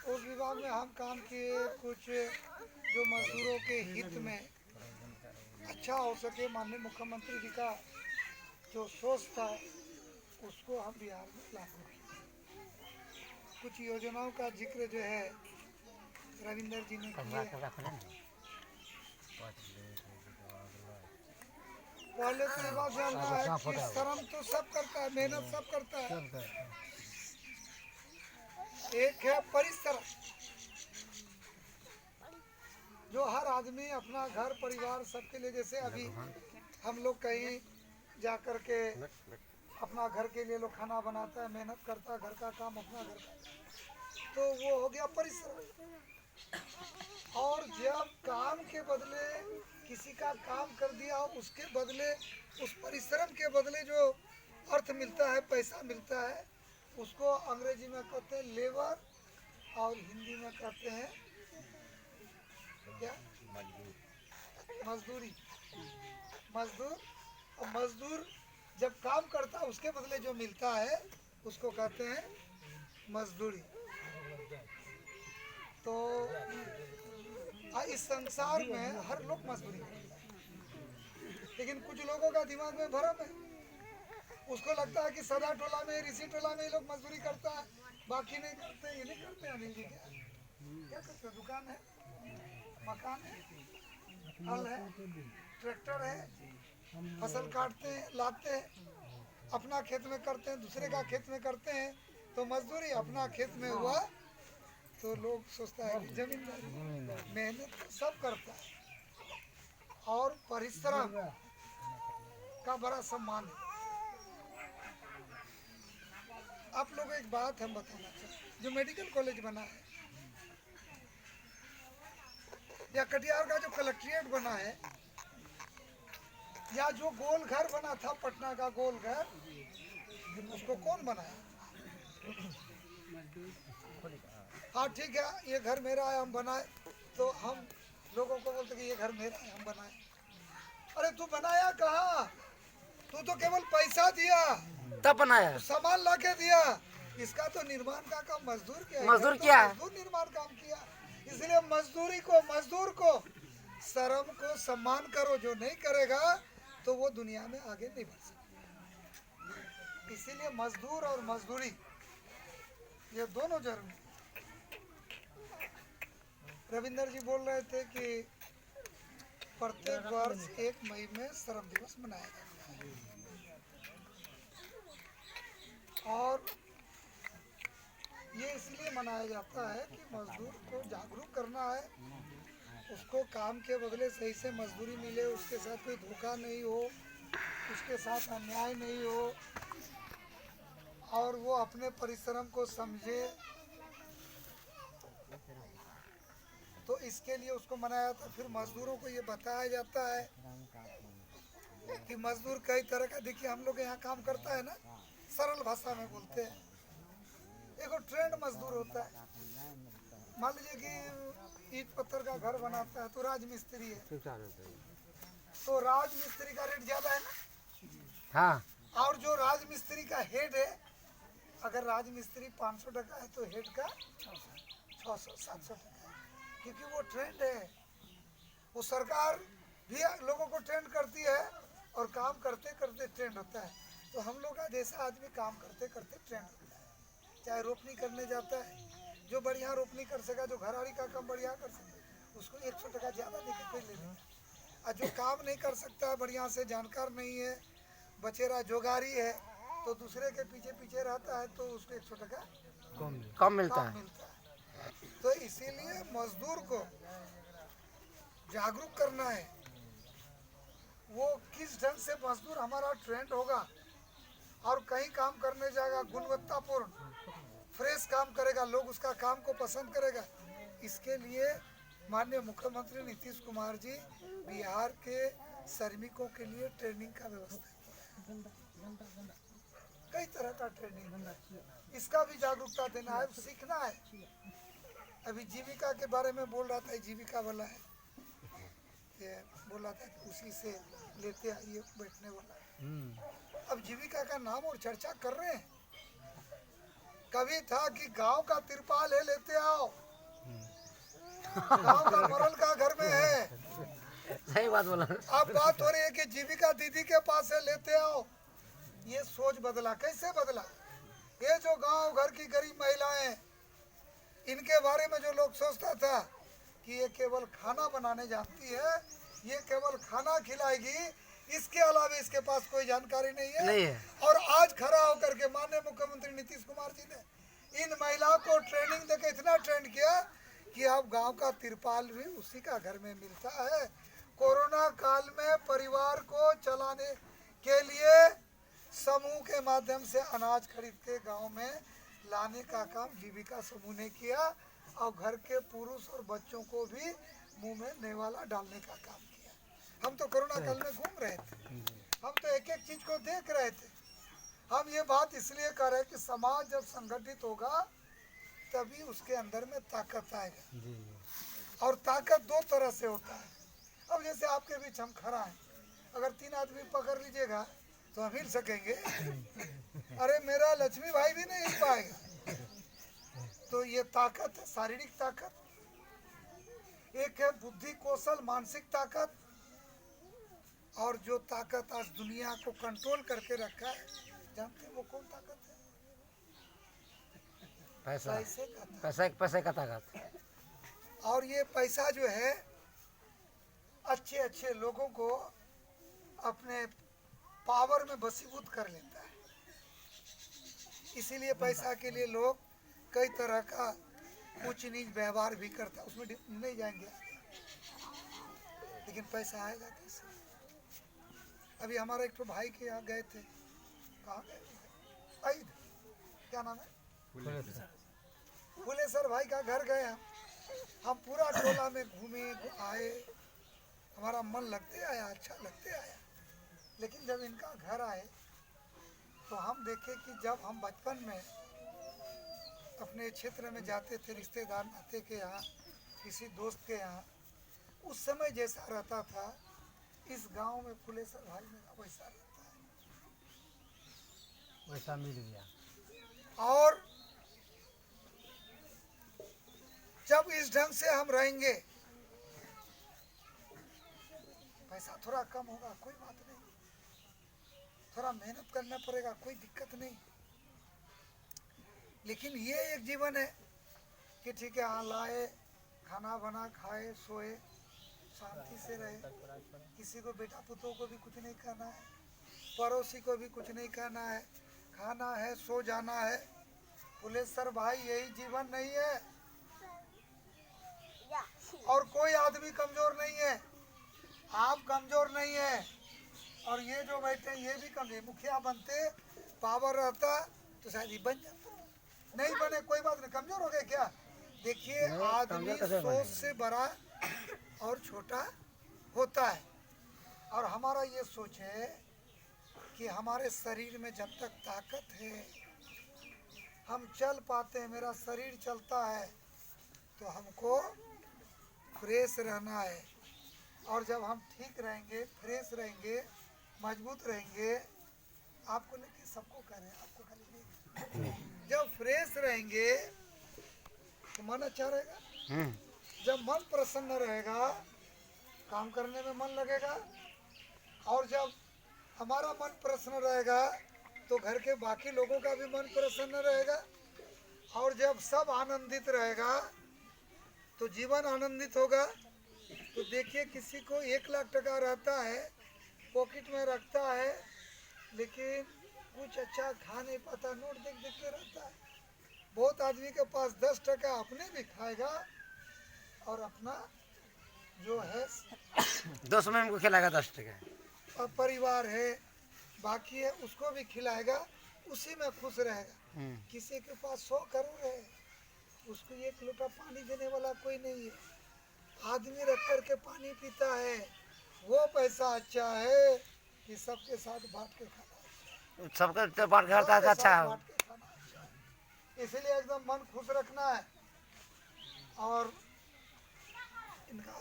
उस विभाग में हम काम किए। कुछ जो मजदूरों के हित में अच्छा हो सके, माननीय मुख्यमंत्री जी का जो सोच था, उसको हम बिहार में लागू किए। कुछ योजनाओं का जिक्र जो है रविंदर जी ने किया। पहले तो ये बात जानना है कि श्रम तो सब करता है, मेहनत सब करता है। एक है परिश्रम, जो हर आदमी अपना घर परिवार सबके लिए, जैसे अभी हम लोग कहीं जा कर के अपना घर के लिए लोग खाना बनाता है, मेहनत करता है, घर का काम अपना घर का, तो वो हो गया परिश्रम। और जब काम के बदले किसी का काम कर दिया, उसके बदले, उस परिश्रम के बदले जो अर्थ मिलता है, पैसा मिलता है, उसको अंग्रेजी में कहते हैं लेबर, और हिंदी में कहते हैं क्या, मजदूरी। मजदूर, और मजदूर जब काम करता है उसके बदले जो मिलता है उसको कहते हैं मजदूरी। तो इस संसार में हर लोग मजदूरी करता है, लेकिन कुछ लोगों का दिमाग में भ्रम है, उसको लगता है कि सदा टोला में, ऋषि टोला में ही लोग मजदूरी करता है, बाकी नहीं करते। ये नहीं करते अनिल जी, क्या करते हैं? दुकान है, मकान है, हल है, ट्रैक्टर है, फसल काटते हैं, लाते हैं, अपना खेत में करते हैं, दूसरे का खेत में करते हैं, तो मजदूरी। अपना खेत में हुआ तो लोग सोचता है कि जमींदारी। मेहनत तो सब करता है, और परिश्रम का बड़ा सम्मान है। आप लोगों को एक बात हम बताना चाहते, जो मेडिकल कॉलेज बना है, या कटिहार का जो कलेक्ट्रेट बना है, या जो गोल घर बना था, पटना का गोल घर, उसको कौन बनाया? हाँ ठीक है, ये घर मेरा है, हम बनाए, तो हम लोगों को बोलते कि ये घर मेरा है, हम बनाए। अरे तू बनाया कहाँ? तू तो केवल पैसा दिया, तब बनाया, सामान ला के दिया। इसका तो निर्माण का काम मजदूर किया, मजदूर किया, मजदूर निर्माण काम किया। इसलिए मजदूरी को, मजदूर को, श्रम को सम्मान करो। जो नहीं करेगा तो वो दुनिया में आगे नहीं बढ़ सकता। इसीलिए मजदूर और मजदूरी ये दोनों जरूरी। रविंदर जी बोल रहे थे कि प्रत्येक वर्ष 1 मई में श्रम दिवस मनाया जाता है, और ये इसलिए मनाया जाता है कि मजदूर को जागरूक करना है, उसको काम के बदले सही से मजदूरी मिले, उसके साथ कोई धोखा नहीं हो, उसके साथ अन्याय नहीं हो, और वो अपने परिश्रम को समझे। तो इसके लिए उसको मनाया जाता है। फिर मजदूरों को ये बताया जाता है कि मजदूर कई तरह का, देखिए हम लोग यहाँ काम करता है ना, सरल भाषा में बोलते हैं। एक ट्रेंड मजदूर होता है, मान लीजिए कि ईट पत्थर का घर बनाता है, तो राजमिस्त्री है, तो राजमिस्त्री का रेट ज्यादा है ना। हाँ, और जो राजमिस्त्री का हेड है, अगर राजमिस्त्री 500 टका है तो हेड का 600-700 टका है, क्योंकि वो ट्रेंड है। वो सरकार भी लोगों को ट्रेंड करती है, और काम करते करते ट्रेंड होता है। तो हम लोग का जैसा आदमी काम करते करते ट्रेंड होता है। चाहे रोपनी करने जाता है, जो बढ़िया रोपनी कर सका, जो घराड़ी का काम बढ़िया कर सके, उसको 100 टका ज़्यादा देके कोई ले लेगा। और जो काम नहीं कर सकता है, बढ़िया से जानकार नहीं है, बचेरा जोगारी है, तो दूसरे के पीछे पीछे रहता है तो उसको 100 टका कम मिलता कम है। मिलता है। तो इसीलिए मजदूर को जागरूक करना है, वो किस ढंग से मजदूर हमारा ट्रेंड होगा और कहीं काम करने जाएगा, गुणवत्तापूर्ण फ्रेश काम करेगा, लोग उसका काम को पसंद करेगा। इसके लिए माननीय मुख्यमंत्री नीतीश कुमार जी बिहार के श्रमिकों के लिए ट्रेनिंग का व्यवस्था किया, कई तरह का ट्रेनिंग, इसका भी जागरूकता देना है, सीखना है। अभी जीविका के बारे में बोल रहा था, जीविका वाला है, ये बोल रहा था कि उसी से लेते आइए बैठने वाला। अब जीविका का नाम और चर्चा कर रहे हैं। कभी था कि गांव का तिरपाल है, लेते आओ, गांव का मरल का घर में है। सही बात बोला। अब बात हो रही है कि जीविका दीदी के पास है, लेते आओ। ये सोच बदला, कैसे बदला? ये जो गांव घर की गरीब महिलाएं, इनके बारे में जो लोग सोचता था कि ये केवल खाना बनाने जानती है, ये केवल खाना खिलाएगी, इसके अलावा इसके पास कोई जानकारी नहीं है। और आज खड़ा होकर के माननीय मुख्यमंत्री नीतीश कुमार जी ने इन महिलाओं को ट्रेनिंग देकर इतना ट्रेंड किया कि अब गांव का तिरपाल भी उसी का घर में मिलता है। कोरोना काल में परिवार को चलाने के लिए समूह के माध्यम से अनाज खरीद के गांव में लाने का काम जीविका समूह ने किया और घर के पुरुष और बच्चों को भी मुंह में नेवाला डालने का काम किया। हम तो कोरोना काल में घूम रहे थे, हम तो एक एक चीज को देख रहे थे। हम ये बात इसलिए कर रहे हैं कि समाज जब संगठित होगा तभी उसके अंदर में ताकत आएगा। और ताकत दो तरह से होता है। अब जैसे आपके बीच हम खड़ा हैं, अगर 3 आदमी पकड़ लीजिएगा तो हम हिल सकेंगे? अरे मेरा लक्ष्मी भाई भी नहीं हिल पाएगा। तो ये ताकत है, शारीरिक ताकत। एक है बुद्धि कौशल, मानसिक ताकत। और जो ताकत आज दुनिया को कंट्रोल करके रखा है, जानते हैं वो कौन ताकत है? पैसा। पैसे का ताकत। पैसे का ताकत। और ये पैसा जो है अच्छे अच्छे लोगों को अपने पावर में बसीभूत कर लेता है। इसीलिए पैसा के लिए लोग कई तरह का ऊंच नीच व्यवहार भी करता है, उसमें नहीं जाएंगे। लेकिन पैसा आएगा कैसे? अभी हमारा एक तो भाई के यहाँ गए थे, कहाँ गए थे? ऐद, क्या नाम है? फुलेसर भाई का घर गए हम पूरा टोला में घूमे आए, हमारा मन लगते आया, अच्छा लगते आया। लेकिन जब इनका घर आए तो हम देखे कि जब हम बचपन में अपने क्षेत्र में जाते थे रिश्तेदार नाते के यहाँ, किसी दोस्त के यहाँ, उस समय जैसा रहता था इस गांव में फुलेसर भाई मेरा वैसा रहता है, वैसा मिल गया। और जब इस ढंग से हम रहेंगे, पैसा थोड़ा कम होगा, कोई बात नहीं, थोड़ा मेहनत करना पड़ेगा, कोई दिक्कत नहीं। लेकिन ये एक जीवन है कि ठीक है, हाँ लाए, खाना बना, खाए, सोए, शांति से रहे। किसी को बेटा पुतों को भी कुछ नहीं कहना है, पड़ोसी को भी कुछ नहीं कहना है, खाना है, सो जाना है। फुलेसर भाई यही जीवन नहीं है। और कोई आदमी कमजोर नहीं है, आप कमजोर नहीं है, और ये जो बैठे ये भी कमजोर। मुखिया बनते, पावर रहता तो शायद ही बन जाता, नहीं बने कोई बात नहीं। कमजोर हो गए क्या? देखिए, आदमी सोच से बड़ा और छोटा होता है। और हमारा ये सोच है कि हमारे शरीर में जब तक ताकत है, हम चल पाते हैं, मेरा शरीर चलता है, तो हमको फ्रेश रहना है। और जब हम ठीक रहेंगे, फ्रेश रहेंगे, मजबूत रहेंगे, आपको लेके सबको कह रहे हैं, आपको खाली नहीं, जब फ्रेश रहेंगे तो मन अच्छा रहेगा। जब मन प्रसन्न रहेगा, काम करने में मन लगेगा। और जब हमारा मन प्रसन्न रहेगा तो घर के बाकी लोगों का भी मन प्रसन्न रहेगा। और जब सब आनंदित रहेगा तो जीवन आनंदित होगा। तो देखिए किसी को 1 लाख टका रहता है, पॉकेट में रखता है, लेकिन कुछ अच्छा खा नहीं पाता, नोट देख देख के रहता है। बहुत आदमी के पास 10 टका अपने भी खाएगा और अपना जो है 2 समय हमको खिलाएगा 10 टका। परिवार है बाकी है उसको भी खिलाएगा, उसी में खुश रहेगा। किसी के पास 100 करोड़ है, उसको 1 लोटा पानी देने वाला कोई नहीं है। आदमी रख कर के पानी पीता है, वो पैसा अच्छा है कि सबके साथ बांट के खाना, सबका तो बात करता है अच्छा है। बांट के खाना अच्छा है। इसलिए एकदम मन खुश रखना है। और इनका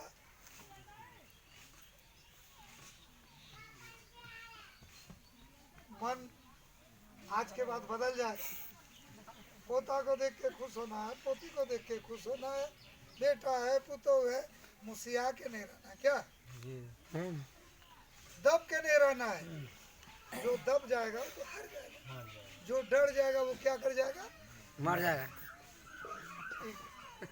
मन आज के बाद बदल जाए। पोता को देख के खुश होना है, पोती को देख के खुश होना है, बेटा है पुतोह है, मुसिया के नहीं रहना। क्या दब के नहीं रहना है। जो दब जाएगा वो तो हार जाएगा, जो डर जाएगा वो क्या कर जाएगा, मर जाएगा।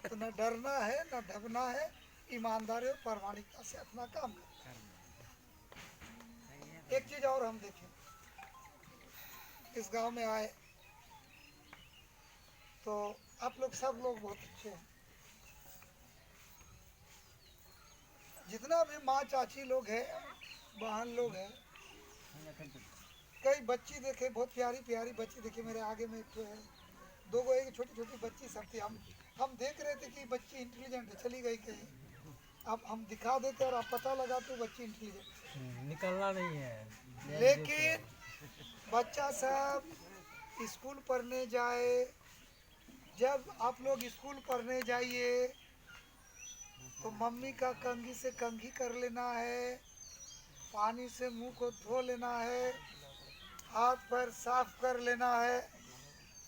तो न डरना है न दबना है, ईमानदारी और प्रामाणिकता से अपना काम करना है। एक चीज और हम देखें, इस गांव में आए तो आप लोग सब लोग बहुत अच्छे हैं। जितना भी माँ चाची लोग हैं, बहन लोग हैं, कई बच्ची देखे, बहुत प्यारी प्यारी बच्ची देखे। मेरे आगे में एक तो है, 2 गो एक छोटी छोटी बच्ची सब थी। हम देख रहे थे कि बच्ची इंटेलिजेंट है, चली गई कहीं। अब हम दिखा देते और आप पता लगा तो बच्ची इंटेलिजेंट निकलना नहीं है। लेकिन बच्चा सब स्कूल पढ़ने जाए, जब आप लोग स्कूल पढ़ने जाइए तो मम्मी का कंघी से कंघी कर लेना है, पानी से मुंह को धो लेना है, हाथ पैर साफ कर लेना है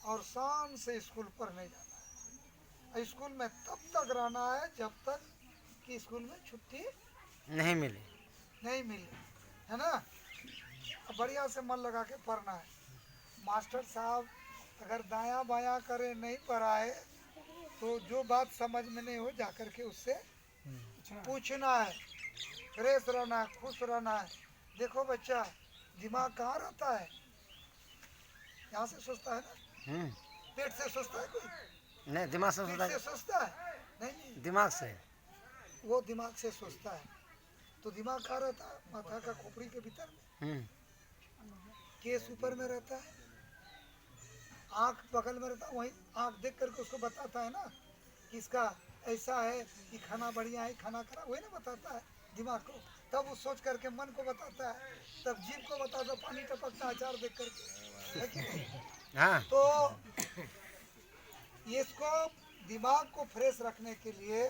और शान से स्कूल पढ़ने जाना है। स्कूल में तब तक रहना है जब तक कि स्कूल में छुट्टी नहीं मिली, है ना। बढ़िया से मन लगा के पढ़ना है। मास्टर साहब अगर दायां बायां करे, नहीं पढ़ाए, तो जो बात समझ में नहीं हो जाकर के उससे पूछना है। फ्रेश रहना है, खुश रहना है। देखो बच्चा, दिमाग कहाँ रहता है, यहाँ से सोचता है ना, पेट से सोचता है कोई, नहीं दिमाग से पेट से सोचता है नहीं, दिमाग से, वो दिमाग से सोचता है। तो दिमाग कहाँ रहता है, माथा का खोपड़ी के भीतर में, केस ऊपर में रहता है, आँख बगल में रहता है। वहीं आँख देख करके उसको बताता है ना कि इसका ऐसा है कि खाना बढ़िया है, खाना खराब, वही ना बताता है दिमाग को। तब वो सोच करके मन को बताता है, तब जीभ को बताता है, पानी टपकता अचार देख करके, है कि नहीं। हाँ। तो इसको दिमाग को फ्रेश रखने के लिए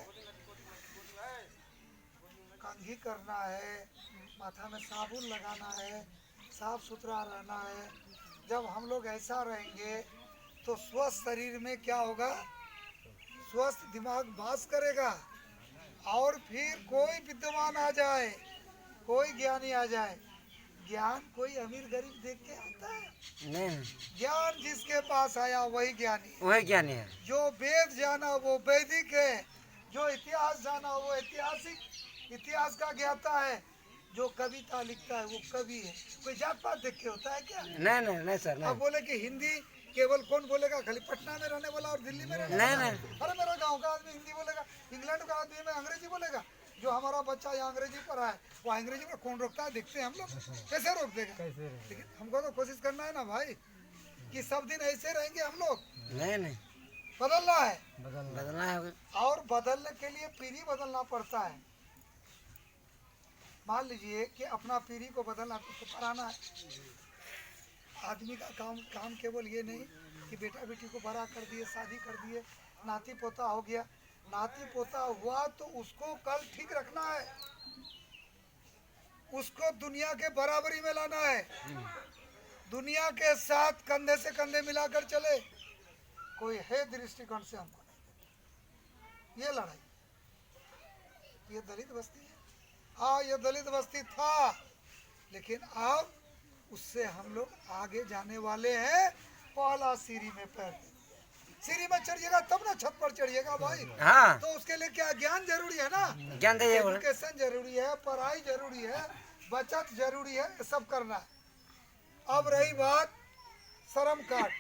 कंघी करना है, माथा में साबुन लगाना है, साफ सुथरा रहना है। जब हम लोग ऐसा रहेंगे तो स्वस्थ शरीर में क्या होगा, स्वस्थ दिमाग वास करेगा। और फिर कोई विद्वान आ जाए, कोई ज्ञानी आ जाए, ज्ञान कोई अमीर गरीब देख के आता है नहीं, ज्ञान जिसके पास आया वही ज्ञानी है। वही ज्ञानी है। जो वेद जाना वो वैदिक है, जो इतिहास जाना वो ऐतिहासिक इतिहास का ज्ञाता है, जो कविता लिखता है वो कवि है। कोई जात पात देख के होता है क्या? नहीं सर, नहीं। अब बोले कि हिंदी केवल कौन बोलेगा, खाली पटना में रहने वाला और दिल्ली में रहने वाला? नहीं। अरे मेरा गांव का आदमी हिंदी बोलेगा, इंग्लैंड का आदमी में अंग्रेजी बोलेगा। जो हमारा बच्चा यहाँ अंग्रेजी पढ़ा है वो अंग्रेजी में कौन रोकता है, देखते हैं हम लोग, कैसे रोक देगा। लेकिन हमको तो कोशिश करना है ना भाई कि सब दिन ऐसे रहेंगे हम लोग। नहीं बदलना है, बदलना है। और बदलने के लिए पीढ़ी बदलना पड़ता है। मान लीजिए कि अपना पीढ़ी को बदलना तो उसको पढ़ाना है। आदमी का काम केवल ये नहीं कि बेटा बेटी को बड़ा कर दिए, शादी कर दिए, नाती पोता हो गया। नाती पोता हुआ तो उसको कल ठीक रखना है, उसको दुनिया के बराबरी में लाना है, दुनिया के साथ कंधे से कंधे मिलाकर चले। कोई है दृष्टिकोण से हमको नहीं। ये लड़ाई, ये दलित बस्ती है। हाँ, ये दलित बस्ती था, लेकिन अब उससे हम लोग आगे जाने वाले हैं। पहला सीढ़ी में पैर सीढ़ी में चढ़िएगा तब ना छत पर चढ़िएगा भाई। हाँ तो उसके लिए क्या ज्ञान जरूरी है ना, ज्ञान दीजिए बोले। एजुकेशन जरूरी है, पढ़ाई जरूरी है, बचत जरूरी है, ये सब करना है। अब रही बात श्रम कार्ड,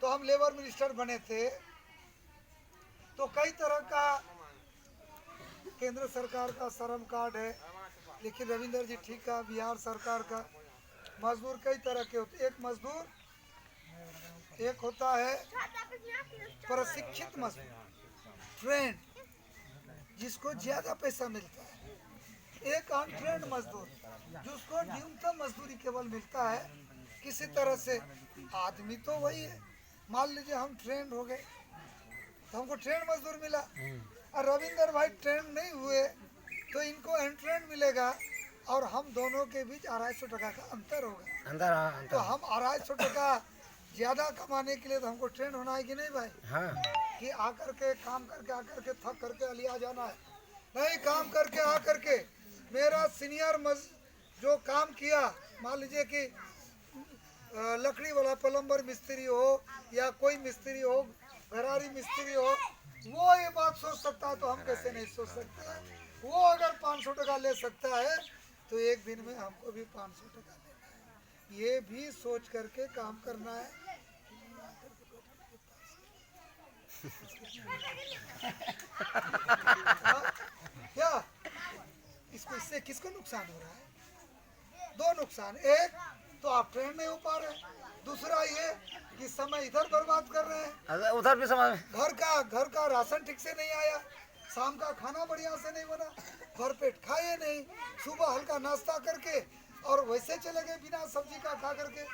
तो हम लेबर मिनिस्टर बने थे तो कई तरह का केंद्र सरकार का श्रम कार्ड है, लेकिन रविंदर जी ठीक है, बिहार सरकार का मजदूर कई तरह के होते। एक मजदूर एक होता है प्रशिक्षित मजदूर, ट्रेंड, जिसको ज्यादा पैसा मिलता है। एक अनट्रेंड मजदूर जिसको न्यूनतम मजदूरी केवल मिलता है किसी तरह से। आदमी तो वही है, मान लीजिए हम ट्रेंड हो गए तो हमको ट्रेंड मजदूर मिला, और रविंदर भाई ट्रेंड नहीं हुए तो इनको अनट्रेंड मिलेगा, और हम दोनों के बीच 250 टका का अंतर होगा। अंदर तो हम 250 टका ज्यादा कमाने के लिए तो हमको ट्रेंड होना है कि नहीं भाई? हाँ कि आकर के काम करके आकर के थक करके अलिया जाना है, नहीं, काम करके आकर के मेरा सीनियर जो काम किया, मान लीजिए कि लकड़ी वाला प्लम्बर मिस्त्री हो या कोई मिस्त्री हो, घरारी मिस्त्री हो, वो ये बात सोच सकता है तो हम कैसे नहीं सोच सकते। वो अगर 500 टका ले सकता है तो एक दिन में हमको भी 500 टका लेना है। ये भी सोच करके काम करना है। क्या इसको, इससे किसको नुकसान हो रहा है? दो नुकसान, एक तो आप ट्रेन नहीं हो पा रहे, दूसरा ये कि समय इधर बर्बाद कर रहे हैं। उधर भी समझ। घर का राशन ठीक से नहीं आया, शाम का खाना बढ़िया से नहीं बना, भरपेट खाए नहीं, सुबह हल्का नाश्ता करके और वैसे चले गए बिना सब्जी का खा करके।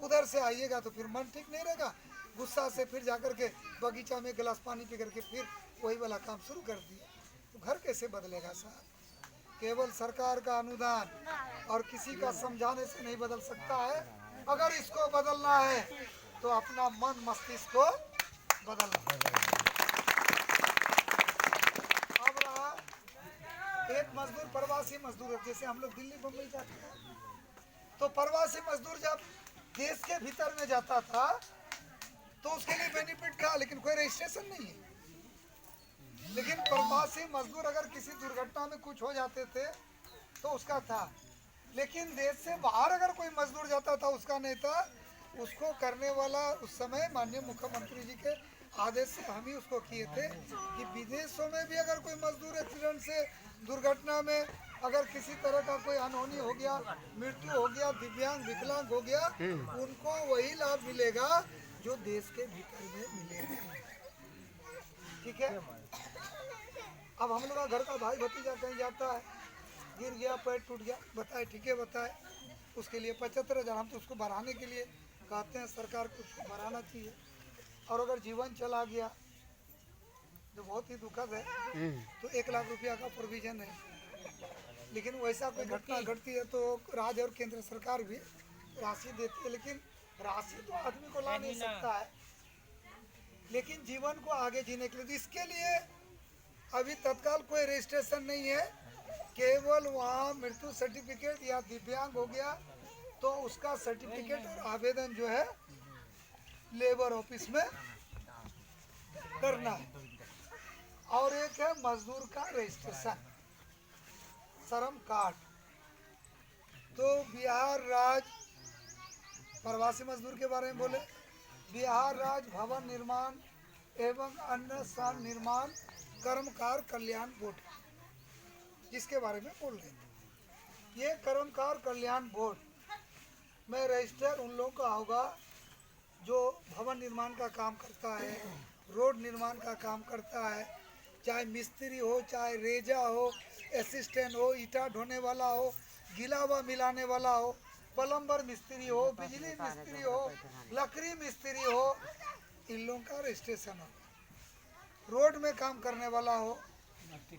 उधर से आइएगा तो फिर मन ठीक नहीं रहेगा, गुस्सा से फिर जाकर के बगीचा में गिलास पानी पी करके फिर वही वाला काम शुरू कर दिए। तो घर कैसे बदलेगा साहब? केवल सरकार का अनुदान और किसी का समझाने से नहीं बदल सकता है। अगर इसको बदलना है तो अपना मन मस्तिष्क को बदलना है। अब रहा एक मजदूर, प्रवासी मजदूर, जैसे हम लोग दिल्ली बम्बई जाते हैं तो प्रवासी मजदूर जब देश के भीतर में जाता था तो उसके लिए बेनिफिट था, लेकिन कोई रजिस्ट्रेशन नहीं है। लेकिन प्रवासी मजदूर अगर किसी दुर्घटना में कुछ हो जाते थे तो उसका था, लेकिन देश से बाहर अगर कोई मजदूर जाता था उसका नहीं था। उसको करने वाला उस समय माननीय मुख्यमंत्री जी के आदेश से हम ही उसको किए थे कि विदेशों में भी अगर कोई मजदूर एक्सीडेंट से, दुर्घटना में अगर किसी तरह का कोई अनहोनी हो गया, मृत्यु हो गया, दिव्यांग विकलांग हो गया, उनको वही लाभ मिलेगा जो देश के भीतर में मिलेगा। ठीक है। अब हम लोग का घर का भाई भतीजा कहीं जाता है, गिर गया, पैर टूट गया, बताए, ठीक है बताए, उसके लिए 75,000, हम तो उसको बढ़ाने के लिए कहते हैं सरकार को उसको बढ़ाना चाहिए। और अगर जीवन चला गया जो बहुत ही दुखद है तो 1 लाख रुपया का प्रोविजन है। लेकिन वैसा कोई घटना घटती है तो राज्य और केंद्र सरकार भी राशि देती है, लेकिन राशि तो आदमी को ला नहीं सकता है, लेकिन जीवन को आगे जीने के लिए इसके लिए अभी तत्काल कोई रजिस्ट्रेशन नहीं है। केवल वहाँ मृत्यु सर्टिफिकेट या दिव्यांग हो गया तो उसका सर्टिफिकेट और आवेदन जो है लेबर ऑफिस में करना है। और एक है मजदूर का रजिस्ट्रेशन, श्रम कार्ड। तो बिहार राज्य प्रवासी मजदूर के बारे में बोले, बिहार राज्य भवन निर्माण एवं अन्य श्रम निर्माण कर्मकार कल्याण बोर्ड, जिसके बारे में बोल रहे थे। ये कर्मकार कल्याण बोर्ड में रजिस्टर उन लोगों का होगा जो भवन निर्माण का काम करता है, रोड निर्माण का काम करता है, चाहे मिस्त्री हो, चाहे रेजा हो, असिस्टेंट हो, ईटा ढोने वाला हो, गिलावा मिलाने वाला हो, प्लम्बर मिस्त्री हो, बिजली मिस्त्री हो, लकड़ी मिस्त्री हो, इन लोगों का रजिस्ट्रेशन हो। रोड में काम करने वाला हो, मिट्टी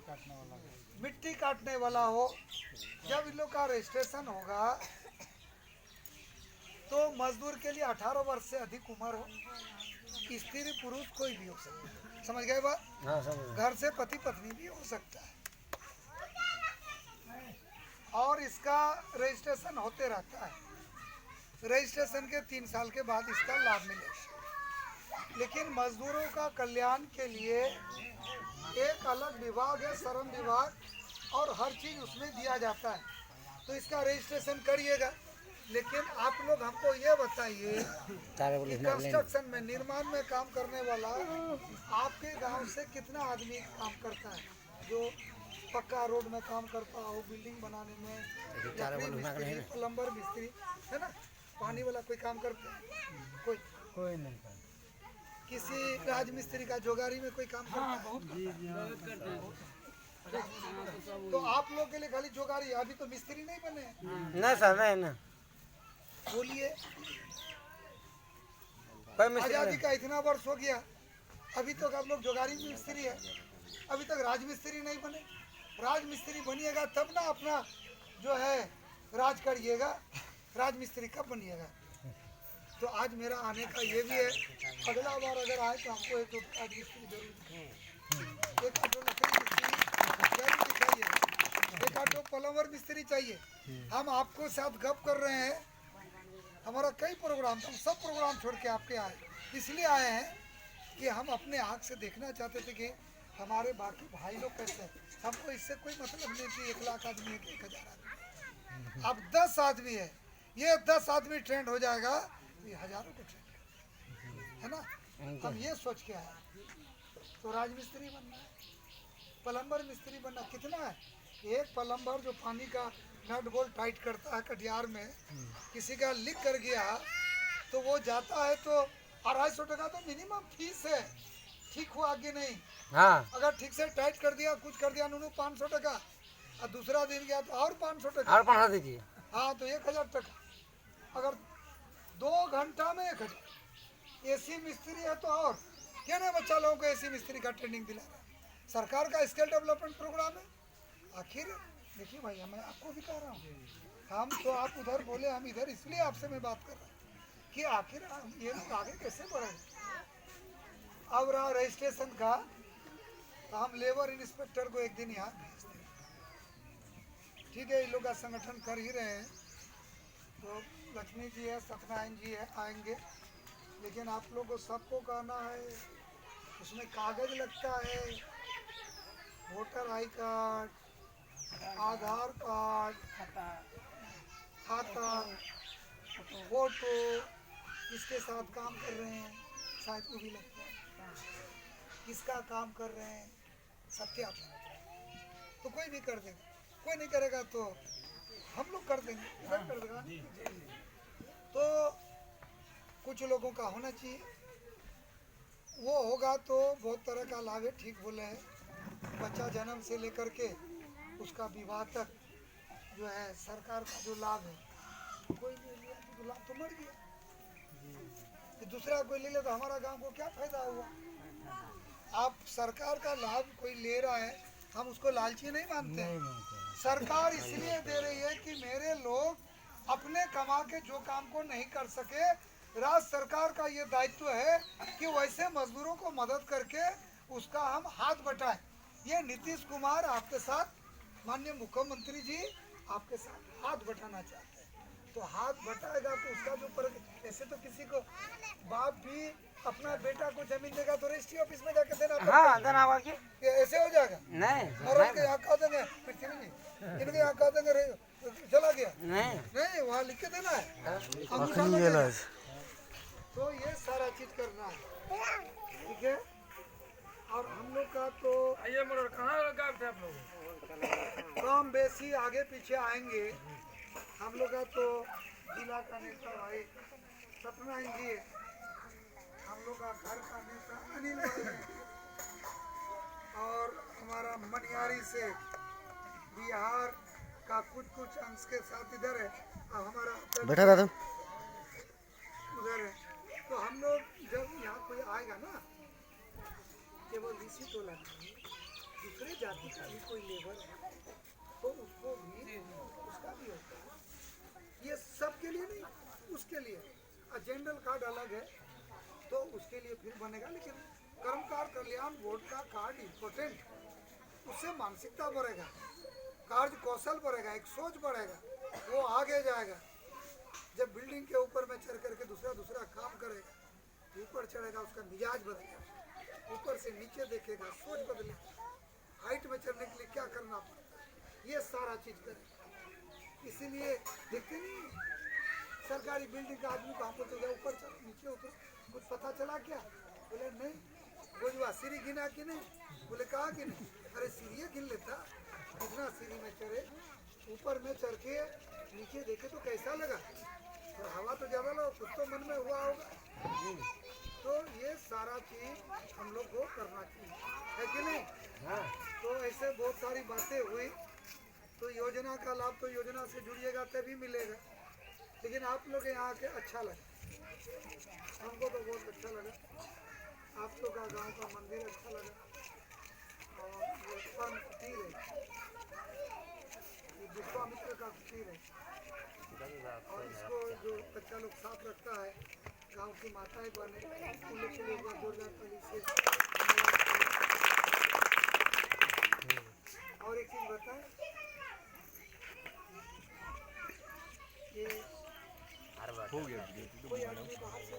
काटने वाला हो, जब इन लोग का रजिस्ट्रेशन होगा तो मजदूर के लिए 18 वर्ष से अधिक उम्र हो, स्त्री पुरुष कोई भी हो सकता है। समझ गए बात? हाँ समझ। घर से पति पत्नी भी हो सकता है। और इसका रजिस्ट्रेशन होते रहता है। रजिस्ट्रेशन के 3 साल के बाद इसका लाभ मिलेगा। लेकिन मजदूरों का कल्याण के लिए एक अलग विभाग है, श्रम विभाग, और हर चीज़ उसमें दिया जाता है। तो इसका रजिस्ट्रेशन करिएगा। लेकिन आप लोग हमको ये बताइए कि कंस्ट्रक्शन में, निर्माण में काम करने वाला आपके गांव से कितना आदमी काम करता है जो पक्का रोड में काम करता हो, बिल्डिंग बनाने में, लकड़ी मिस्त्री, प्लम्बर मिस्त्री, है ना, पानी वाला कोई काम करता है? कोई नहीं। किसी राजमिस्त्री का जोगारी में कोई काम करता है? तो आप लोग के लिए खाली जोगारी है, अभी तो मिस्त्री नहीं बने हैं। नहीं सर, नहीं ना। बोलिए, कोई मिस्त्री आजादी का इतना वर्ष हो गया, अभी तक आप लोग जोगारी मिस्त्री है, अभी तक राजमिस्त्री नहीं बने। राजमिस्त्री बनिएगा तब ना अपना जो है राज करिएगा। राजमिस्त्री कब बनिएगा? तो आज मेरा आने का ये भी है, अगला बार अगर आए तो हमको एक राजमिस्त्री जरूर, एक आटो लकड़ी मिस्त्री जरूर दिखाइए, एक आटो प्लम्बर मिस्त्री चाहिए। हम आपको साथ गप कर रहे हैं, हमारा कई प्रोग्राम, हम सब प्रोग्राम छोड़ के आपके आए, इसलिए आए हैं कि हम अपने आँख से देखना चाहते थे कि हमारे बाकी भाई लोग कैसे हैं। हमको इससे कोई मतलब नहीं कि 1 लाख आदमी है कि 1000 आदमी। अब 10 आदमी है, ये 10 आदमी ट्रेंड हो जाएगा, ये हजारों को ट्रेंड है ना। हम ये सोच के आए। तो राजमिस्त्री बनना है, प्लम्बर मिस्त्री बनना, कितना है? एक प्लम्बर जो पानी का नट बोल्ट टाइट करता है कटियार में, किसी का लिख कर गया तो वो जाता है तो 250 टका तो मिनिमम फीस है। ठीक हुआ आगे नहीं, हाँ, अगर ठीक से टाइट कर दिया, कुछ कर दिया, नूनू 500 टका, और दूसरा दिन गया तो और 500 टका, और 500 दीजिए। हाँ तो 1000 टका। अगर 2 घंटा में 1000। एसी मिस्त्री है तो और क्या ना, बच्चा लोगों को एसी मिस्त्री का ट्रेनिंग दिला रहा है। सरकार का स्किल डेवलपमेंट प्रोग्राम है। आखिर देखिए भैया, मैं आपको भी कह रहा हूँ, हम तो आप उधर बोले, हम इधर, इसलिए आपसे मैं बात कर रहा हूँ कि आखिर ये लोग आगे कैसे बढ़ेंगे। अब रहा रजिस्ट्रेशन का, तो हम लेबर इंस्पेक्टर को एक दिन यहाँ भेज दें। ठीक है, इन लोग का संगठन कर ही रहे हैं, तो लक्ष्मी जी है, सत्यनारायण जी है, आएंगे। लेकिन आप लोग को सबको कहना है, उसमें कागज लगता है, voter I card, Aadhaar card, खाता, फोटो, किसके साथ काम कर रहे हैं शायद वो भी लगता है, किसका काम कर रहे हैं सत्यापन। तो कोई भी कर देगा, कोई नहीं करेगा तो हम लोग कर देंगे, कोई कर देगा। तो कुछ लोगों का होना चाहिए, वो होगा तो बहुत तरह का लाभ है। ठीक बोले हैं, बच्चा जन्म से लेकर के उसका विवाह तक जो है सरकार का जो लाभ है, कोई ले लिया तो लाभ तो मर गया, दूसरा कोई ले लिया तो हमारा गांव को क्या फायदा हुआ। आप सरकार का लाभ कोई ले रहा है, हम उसको लालची नहीं मानते हैं। सरकार इसलिए दे रही है कि मेरे लोग अपने कमा के जो काम को नहीं कर सके, राज्य सरकार का ये दायित्व है कि वैसे मजदूरों को मदद करके उसका हम हाथ बटाएं। ये नीतीश कुमार आपके साथ, माननीय मुख्यमंत्री जी आपके साथ हाथ बटाना चाहते हैं। तो हाथ बटाएगा तो उसका जो पर, ऐसे तो किसी को बाप भी अपना बेटा को जमीन देगा तो रजिस्ट्री ऑफिस में जाके देना पड़ता है। हाँ, देना होगा कि ये ऐसे हो जाएगा। नहीं, और उनके यहाँ कह देंगे पृथ्वी जी, इनके यहाँ कह देंगे चला गया, नहीं, नहीं वहाँ लिख के देना है, अंगूठा लगेगा। तो ये सारा चीज करना है, ठीक है। और हम लोग का तो कम बेसी आगे पीछे आएंगे। हम लोग का तो जिला का नेता भाई सत्यनारायण जी है, हम लोग का घर का नेता अनिल भाई है, और हमारा मनियारी से बिहार का कुछ अंश के साथ इधर है, और हमारा बैठा दादा उधर है। तो हम लोग जब यहाँ कोई आएगा ना, केवल इसी टोला नहीं, दूसरे जाति का भी कोई लेबर है तो उसको भी, उसका भी होता है। ये सबके लिए नहीं, उसके लिए जनरल कार्ड अलग है तो उसके लिए फिर बनेगा। लेकिन कर्मकार कल्याण बोर्ड का कार्ड इम्पोर्टेंट, उससे मानसिकता बढ़ेगा, कार्य कौशल बढ़ेगा, एक सोच बढ़ेगा, वो आगे जाएगा। जब बिल्डिंग के ऊपर में चढ़ करके दूसरा काम करेगा, ऊपर चढ़ चढ़ेगा उसका मिजाज बदलेगा, ऊपर से नीचे देखेगा सोच बदलेगा, हाइट में चढ़ने के लिए क्या करना पड़ता है ये सारा चीज़ करेगा। इसीलिए देखते नहीं सरकारी बिल्डिंग का आदमी कहाँ पर गया, ऊपर चल नीचे उतर, कुछ पता चला क्या? बोले नहीं। गोजवा सीढ़ी गिना कि नहीं? बोले कहा कि नहीं? अरे सीढ़ी गिन लेता, कितना सीढ़ी में चढ़े, ऊपर में चढ़ के नीचे देखे तो कैसा लगा, और हवा तो ज़्यादा लगा, कुछ तो मन में हुआ होगा। तो ये सारा चीज़ हम लोग को करना चाहिए, है कि नहीं? हाँ। तो ऐसे बहुत सारी बातें हुई। तो योजना का लाभ तो योजना से जुड़िएगा तभी मिलेगा। लेकिन आप लोग यहाँ के अच्छा लगा, हमको तो बहुत अच्छा लगा। आप लोग का गांव का मंदिर अच्छा लगा, और ये फन कुटीर है, ये विश्वामित्र का कुटीर है, और इसको जो बच्चा लोग साफ रखता है, गांव की माताएं बने, उन लोग के लिए बहुत जोरदार ताली से। और एक चीज़ बताएं, ये हर बात कोई आदमी बाहर से